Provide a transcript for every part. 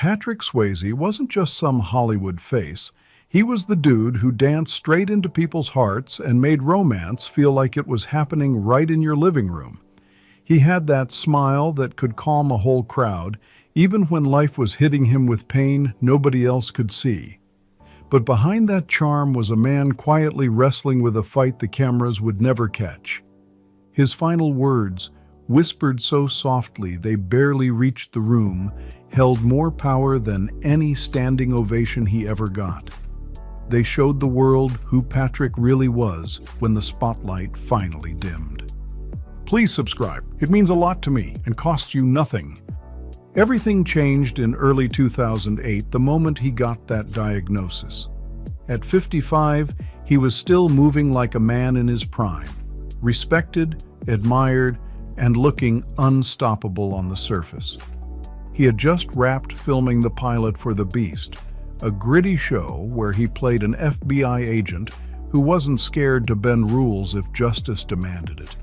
Patrick Swayze wasn't just some Hollywood face. He was the dude who danced straight into people's hearts and made romance feel like it was happening right in your living room. He had that smile that could calm a whole crowd, even when life was hitting him with pain nobody else could see. But behind that charm was a man quietly wrestling with a fight the cameras would never catch. His final words, whispered so softly they barely reached the room, held more power than any standing ovation he ever got. They showed the world who Patrick really was when the spotlight finally dimmed. Please subscribe. It means a lot to me and costs you nothing. Everything changed in early 2008 the moment he got that diagnosis. At 55, he was still moving like a man in his prime, respected, admired, and looking unstoppable on the surface. He had just wrapped filming the pilot for The Beast, a gritty show where he played an FBI agent who wasn't scared to bend rules if justice demanded it.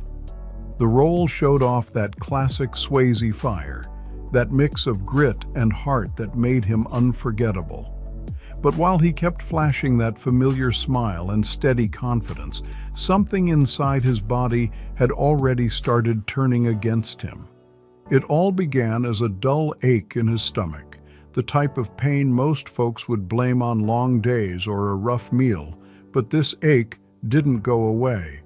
The role showed off that classic Swayze fire, that mix of grit and heart that made him unforgettable. But while he kept flashing that familiar smile and steady confidence, something inside his body had already started turning against him. It all began as a dull ache in his stomach, the type of pain most folks would blame on long days or a rough meal, but this ache didn't go away.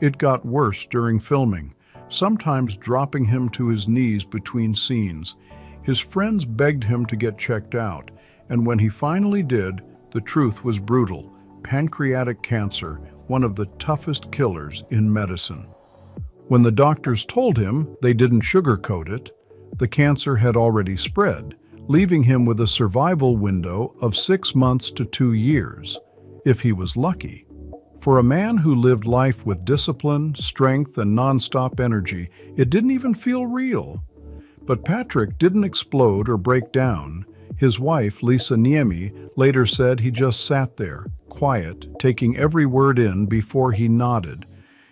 It got worse during filming, sometimes dropping him to his knees between scenes. His friends begged him to get checked out, and when he finally did, the truth was brutal: pancreatic cancer, one of the toughest killers in medicine. When the doctors told him, they didn't sugarcoat it. The cancer had already spread, leaving him with a survival window of 6 months to 2 years, if he was lucky. For a man who lived life with discipline, strength, and nonstop energy, it didn't even feel real. But Patrick didn't explode or break down. His wife, Niemi, later said he just sat there, quiet, taking every word in before he nodded.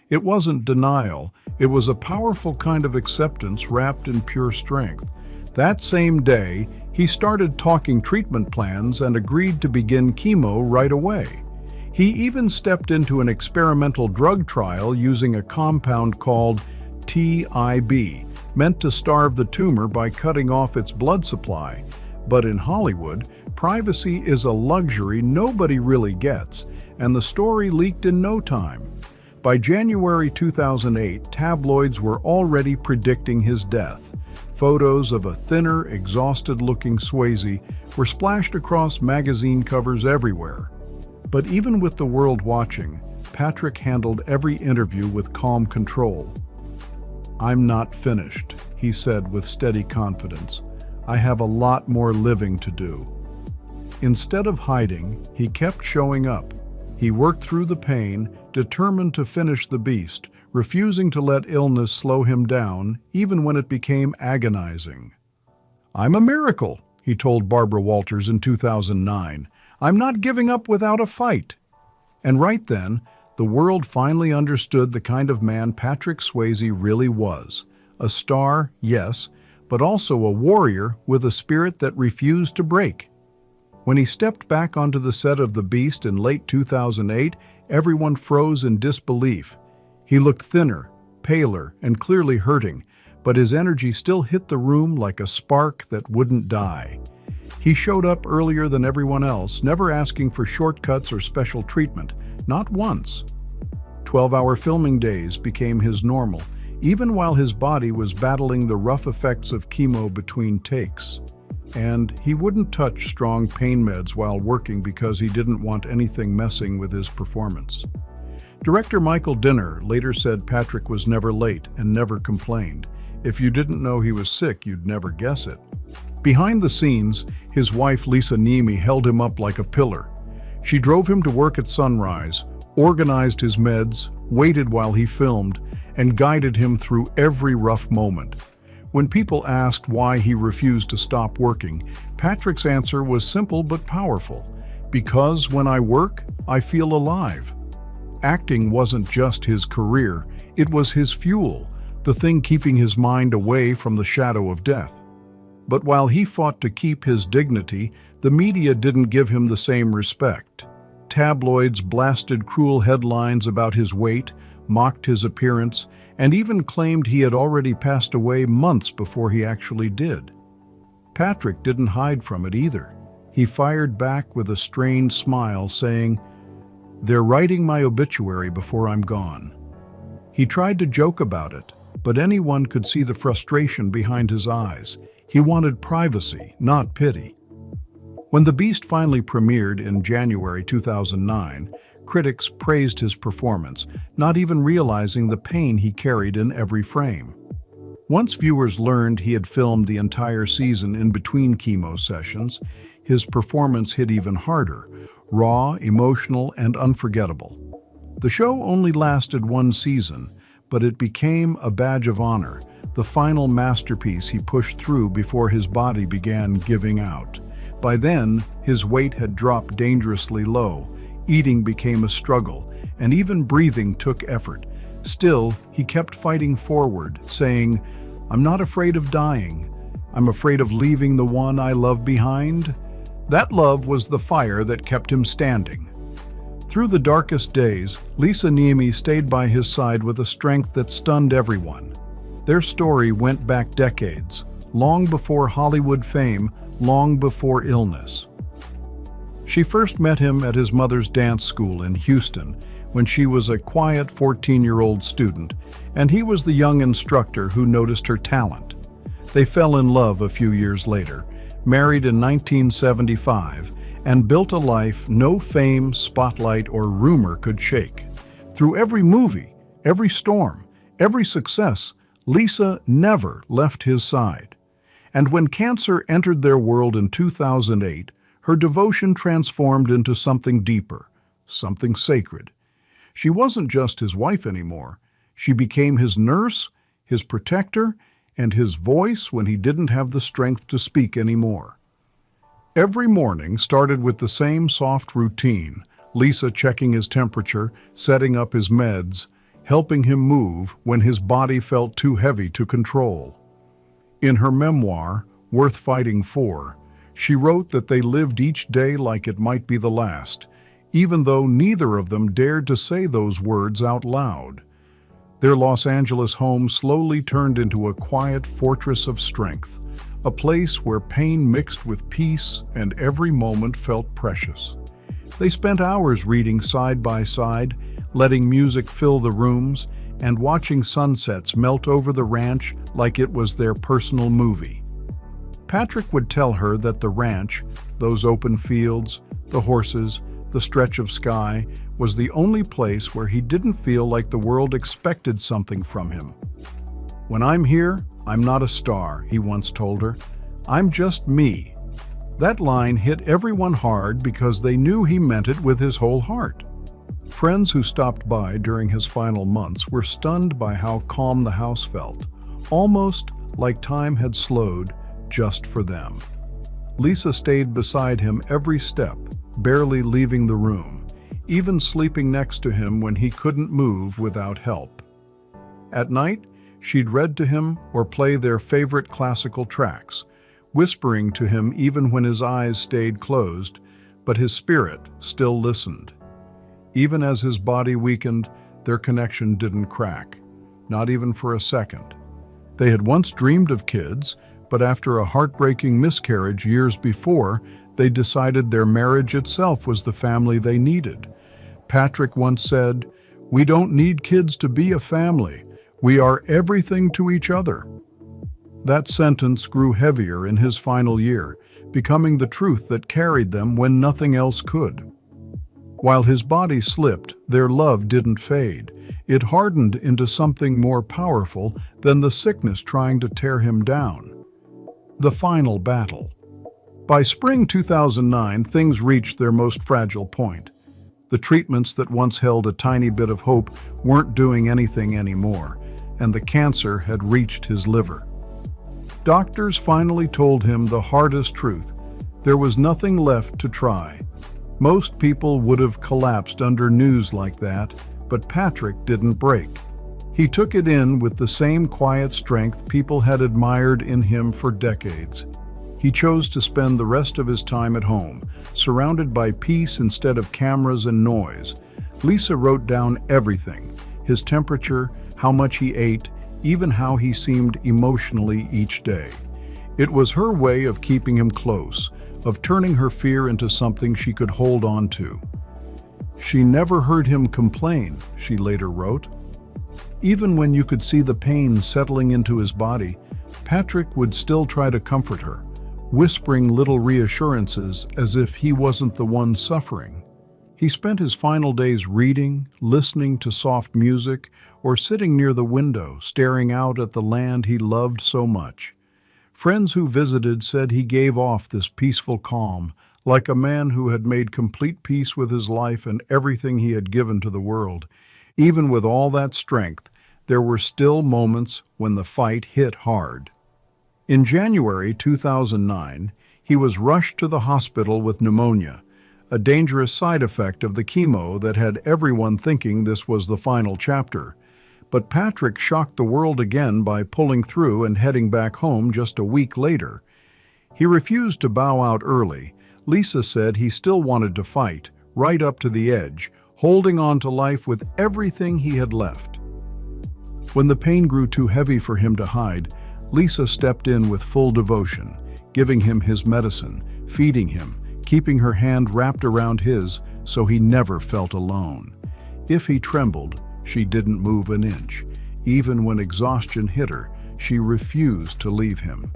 It wasn't denial, it was a powerful kind of acceptance wrapped in pure strength. That same day, he started talking treatment plans and agreed to begin chemo right away. He even stepped into an experimental drug trial using a compound called TIB, meant to starve the tumor by cutting off its blood supply. But in Hollywood, privacy is a luxury nobody really gets, and the story leaked in no time. By January 2008, tabloids were already predicting his death. Photos of a thinner, exhausted-looking Swayze were splashed across magazine covers everywhere. But even with the world watching, Patrick handled every interview with calm control. "I'm not finished," he said with steady confidence. "I have a lot more living to do." Instead of hiding, he kept showing up. He worked through the pain, determined to finish The Beast, refusing to let illness slow him down, even when it became agonizing. "I'm a miracle," he told Barbara Walters in 2009. "I'm not giving up without a fight." And right then, the world finally understood the kind of man Patrick Swayze really was. A star, yes, but also a warrior with a spirit that refused to break. When he stepped back onto the set of The Beast in late 2008, everyone froze in disbelief. He looked thinner, paler, and clearly hurting, but his energy still hit the room like a spark that wouldn't die. He showed up earlier than everyone else, never asking for shortcuts or special treatment, not once. 12-hour filming days became his normal, even while his body was battling the rough effects of chemo between takes. And he wouldn't touch strong pain meds while working because he didn't want anything messing with his performance. Director Michael Dinner later said Patrick was never late and never complained. If you didn't know he was sick, you'd never guess it. Behind the scenes, his wife Niemi held him up like a pillar. She drove him to work at sunrise, organized his meds, waited while he filmed, and guided him through every rough moment. When people asked why he refused to stop working, Patrick's answer was simple but powerful. "Because when I work, I feel alive." Acting wasn't just his career, it was his fuel, the thing keeping his mind away from the shadow of death. But while he fought to keep his dignity, the media didn't give him the same respect. Tabloids blasted cruel headlines about his weight, mocked his appearance, and even claimed he had already passed away months before he actually did. Patrick didn't hide from it either. He fired back with a strained smile, saying, "They're writing my obituary before I'm gone." He tried to joke about it, but anyone could see the frustration behind his eyes. He wanted privacy, not pity. When The Beast finally premiered in January 2009, critics praised his performance, not even realizing the pain he carried in every frame. Once viewers learned he had filmed the entire season in between chemo sessions, his performance hit even harder, raw, emotional, and unforgettable. The show only lasted one season, but it became a badge of honor, the final masterpiece he pushed through before his body began giving out. By then, his weight had dropped dangerously low, eating became a struggle, and even breathing took effort. Still, he kept fighting forward, saying, "I'm not afraid of dying. I'm afraid of leaving the one I love behind." That love was the fire that kept him standing. Through the darkest days, Lisa Niemi stayed by his side with a strength that stunned everyone. Their story went back decades, long before Hollywood fame, long before illness. She first met him at his mother's dance school in Houston when she was a quiet 14-year-old student, and he was the young instructor who noticed her talent. They fell in love a few years later, married in 1975, and built a life no fame, spotlight, or rumor could shake. Through every movie, every storm, every success, Lisa never left his side. And when cancer entered their world in 2008, her devotion transformed into something deeper, something sacred. She wasn't just his wife anymore. She became his nurse, his protector, and his voice when he didn't have the strength to speak anymore. Every morning started with the same soft routine, Lisa checking his temperature, setting up his meds, helping him move when his body felt too heavy to control. In her memoir, Worth Fighting For, she wrote that they lived each day like it might be the last, even though neither of them dared to say those words out loud. Their Los Angeles home slowly turned into a quiet fortress of strength, a place where pain mixed with peace and every moment felt precious. They spent hours reading side by side, letting music fill the rooms, and watching sunsets melt over the ranch like it was their personal movie. Patrick would tell her that the ranch, those open fields, the horses, the stretch of sky, was the only place where he didn't feel like the world expected something from him. "When I'm here, I'm not a star," he once told her. "I'm just me." That line hit everyone hard because they knew he meant it with his whole heart. Friends who stopped by during his final months were stunned by how calm the house felt, almost like time had slowed just for them. Lisa stayed beside him every step, barely leaving the room, even sleeping next to him when he couldn't move without help. At night, she'd read to him or play their favorite classical tracks, whispering to him even when his eyes stayed closed, but his spirit still listened. Even as his body weakened, their connection didn't crack, not even for a second. They had once dreamed of kids, but after a heartbreaking miscarriage years before, they decided their marriage itself was the family they needed. Patrick once said, "We don't need kids to be a family. We are everything to each other." That sentence grew heavier in his final year, becoming the truth that carried them when nothing else could. While his body slipped, their love didn't fade. It hardened into something more powerful than the sickness trying to tear him down. The final battle. By spring 2009, things reached their most fragile point. The treatments that once held a tiny bit of hope weren't doing anything anymore, and the cancer had reached his liver. Doctors finally told him the hardest truth. There was nothing left to try. Most people would have collapsed under news like that, but Patrick didn't break. He took it in with the same quiet strength people had admired in him for decades. He chose to spend the rest of his time at home, surrounded by peace instead of cameras and noise. Lisa wrote down everything: his temperature, how much he ate, even how he seemed emotionally each day. It was her way of keeping him close, of turning her fear into something she could hold on to. She never heard him complain, she later wrote. Even when you could see the pain settling into his body, Patrick would still try to comfort her, whispering little reassurances as if he wasn't the one suffering. He spent his final days reading, listening to soft music, or sitting near the window, staring out at the land he loved so much. Friends who visited said he gave off this peaceful calm, like a man who had made complete peace with his life and everything he had given to the world. Even with all that strength, there were still moments when the fight hit hard. In January 2009, he was rushed to the hospital with pneumonia, a dangerous side effect of the chemo that had everyone thinking this was the final chapter. But Patrick shocked the world again by pulling through and heading back home just a week later. He refused to bow out early. Lisa said he still wanted to fight, right up to the edge, holding on to life with everything he had left. When the pain grew too heavy for him to hide, Lisa stepped in with full devotion, giving him his medicine, feeding him, keeping her hand wrapped around his so he never felt alone. If he trembled, she didn't move an inch. Even when exhaustion hit her, she refused to leave him.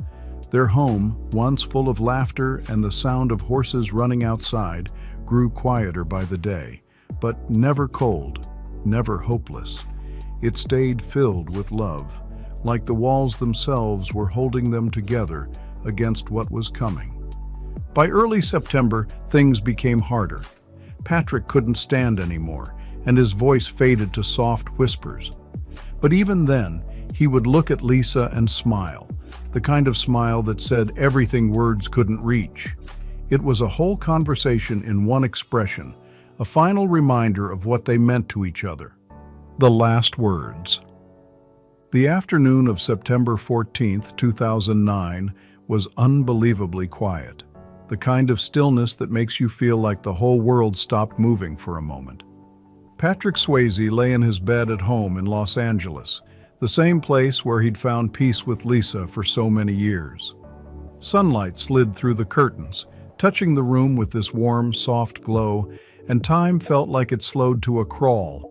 Their home, once full of laughter and the sound of horses running outside, grew quieter by the day, but never cold, never hopeless. It stayed filled with love, like the walls themselves were holding them together against what was coming. By early September, things became harder. Patrick couldn't stand anymore, and his voice faded to soft whispers. But even then, he would look at Lisa and smile, the kind of smile that said everything words couldn't reach. It was a whole conversation in one expression, a final reminder of what they meant to each other. The last words. The afternoon of September 14th, 2009 was unbelievably quiet, the kind of stillness that makes you feel like the whole world stopped moving for a moment. Patrick Swayze lay in his bed at home in Los Angeles, the same place where he'd found peace with Lisa for so many years. Sunlight slid through the curtains, touching the room with this warm, soft glow, and time felt like it slowed to a crawl.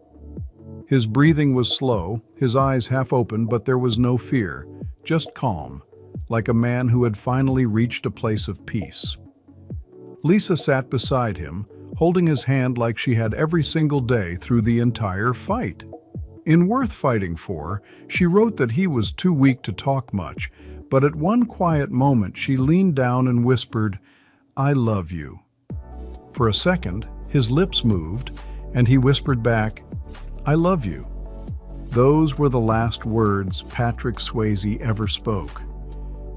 His breathing was slow, his eyes half open, but there was no fear, just calm, like a man who had finally reached a place of peace. Lisa sat beside him, holding his hand like she had every single day through the entire fight. In Worth Fighting For, she wrote that he was too weak to talk much, but at one quiet moment she leaned down and whispered, "I love you." For a second, his lips moved, and he whispered back, "I love you." Those were the last words Patrick Swayze ever spoke.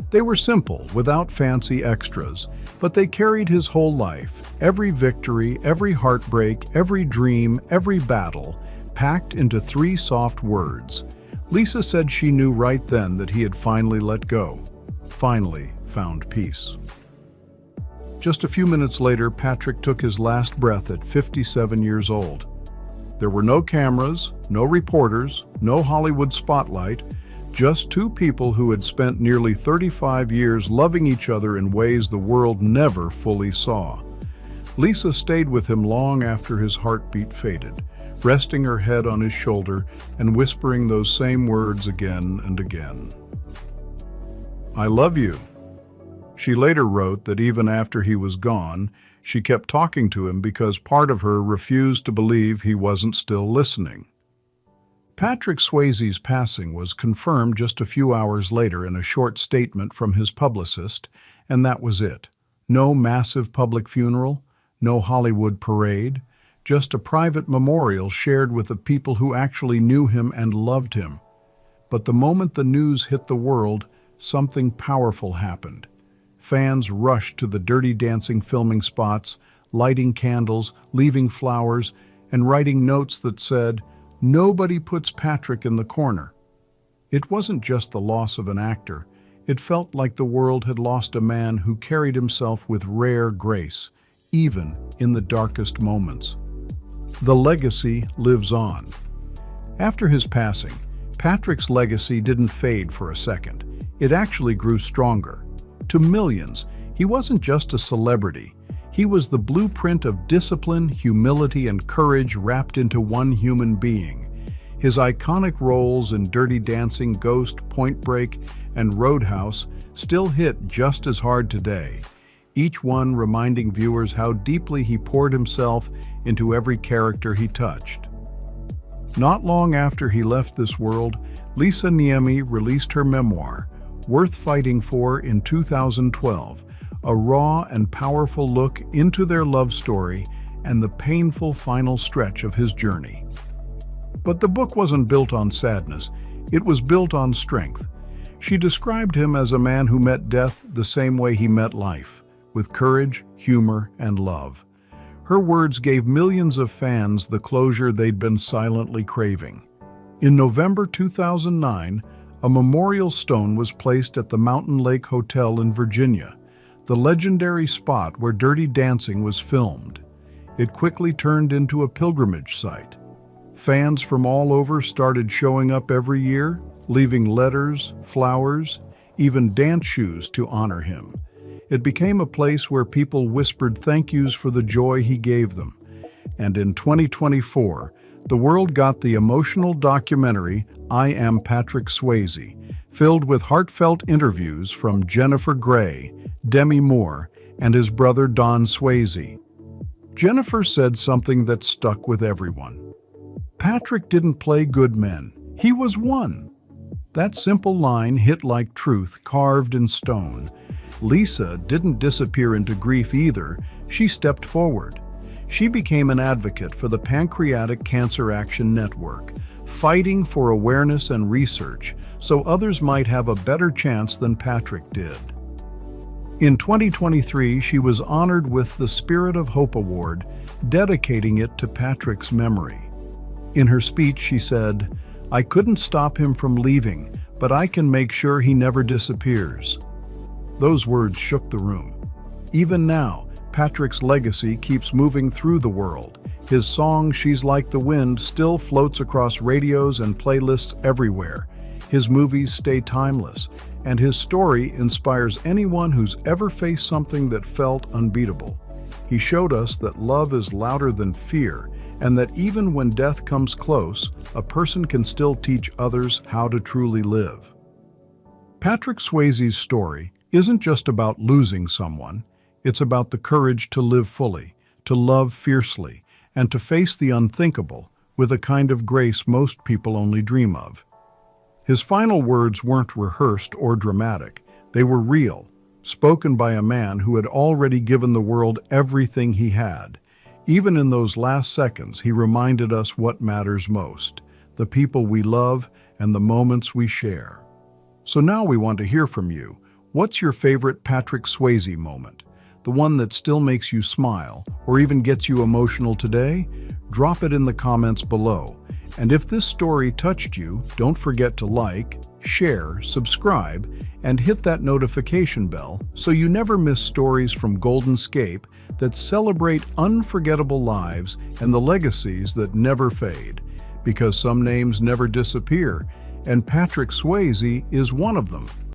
They were simple, without fancy extras, but they carried his whole life, every victory, every heartbreak, every dream, every battle, packed into 3 soft words. Lisa said she knew right then that he had finally let go, finally found peace. Just a few minutes later, Patrick took his last breath at 57 years old. There were no cameras, no reporters, no Hollywood spotlight, just 2 people who had spent nearly 35 years loving each other in ways the world never fully saw. Lisa stayed with him long after his heartbeat faded, resting her head on his shoulder and whispering those same words again and again. "I love you." She later wrote that even after he was gone, she kept talking to him because part of her refused to believe he wasn't still listening. Patrick Swayze's passing was confirmed just a few hours later in a short statement from his publicist, and that was it. No massive public funeral, no Hollywood parade, just a private memorial shared with the people who actually knew him and loved him. But the moment the news hit the world, something powerful happened. Fans rushed to the Dirty Dancing filming spots, lighting candles, leaving flowers, and writing notes that said, "Nobody puts Patrick in the corner." It wasn't just the loss of an actor, It felt like the world had lost a man who carried himself with rare grace, even in the darkest moments. The legacy lives on. After his passing, Patrick's legacy didn't fade for a second. It actually grew stronger. To millions, he wasn't just a celebrity. He was the blueprint of discipline, humility, and courage wrapped into one human being. His iconic roles in Dirty Dancing, Ghost, Point Break, and Roadhouse still hit just as hard today, each one reminding viewers how deeply he poured himself into every character he touched. Not long after he left this world, Lisa Niemi released her memoir, Worth Fighting For, in 2012, a raw and powerful look into their love story and the painful final stretch of his journey. But the book wasn't built on sadness, it was built on strength. She described him as a man who met death the same way he met life, with courage, humor, and love. Her words gave millions of fans the closure they'd been silently craving. In November 2009, a memorial stone was placed at the Mountain Lake Hotel in Virginia, the legendary spot where Dirty Dancing was filmed. It quickly turned into a pilgrimage site. Fans from all over started showing up every year, leaving letters, flowers, even dance shoes to honor him. It became a place where people whispered thank yous for the joy he gave them. And in 2024, the world got the emotional documentary I Am Patrick Swayze, filled with heartfelt interviews from Jennifer Grey, Demi Moore, and his brother Don Swayze. Jennifer said something that stuck with everyone. Patrick didn't play good men, he was one. That simple line hit like truth carved in stone. Lisa didn't disappear into grief either, she stepped forward. She became an advocate for the Pancreatic Cancer Action Network, fighting for awareness and research so others might have a better chance than Patrick did. In 2023, she was honored with the Spirit of Hope Award, dedicating it to Patrick's memory. In her speech, she said, "I couldn't stop him from leaving, but I can make sure he never disappears." Those words shook the room. Even now, Patrick's legacy keeps moving through the world. His song, She's Like the Wind, still floats across radios and playlists everywhere. His movies stay timeless, and his story inspires anyone who's ever faced something that felt unbeatable. He showed us that love is louder than fear, and that even when death comes close, a person can still teach others how to truly live. Patrick Swayze's story isn't just about losing someone, it's about the courage to live fully, to love fiercely, and to face the unthinkable with a kind of grace most people only dream of. His final words weren't rehearsed or dramatic, they were real, spoken by a man who had already given the world everything he had. Even in those last seconds, he reminded us what matters most, the people we love and the moments we share. So now we want to hear from you. What's your favorite Patrick Swayze moment? The one that still makes you smile or even gets you emotional today? Drop it in the comments below. And if this story touched you, don't forget to like, share, subscribe, and hit that notification bell so you never miss stories from Golden Scape that celebrate unforgettable lives and the legacies that never fade. Because some names never disappear, and Patrick Swayze is one of them.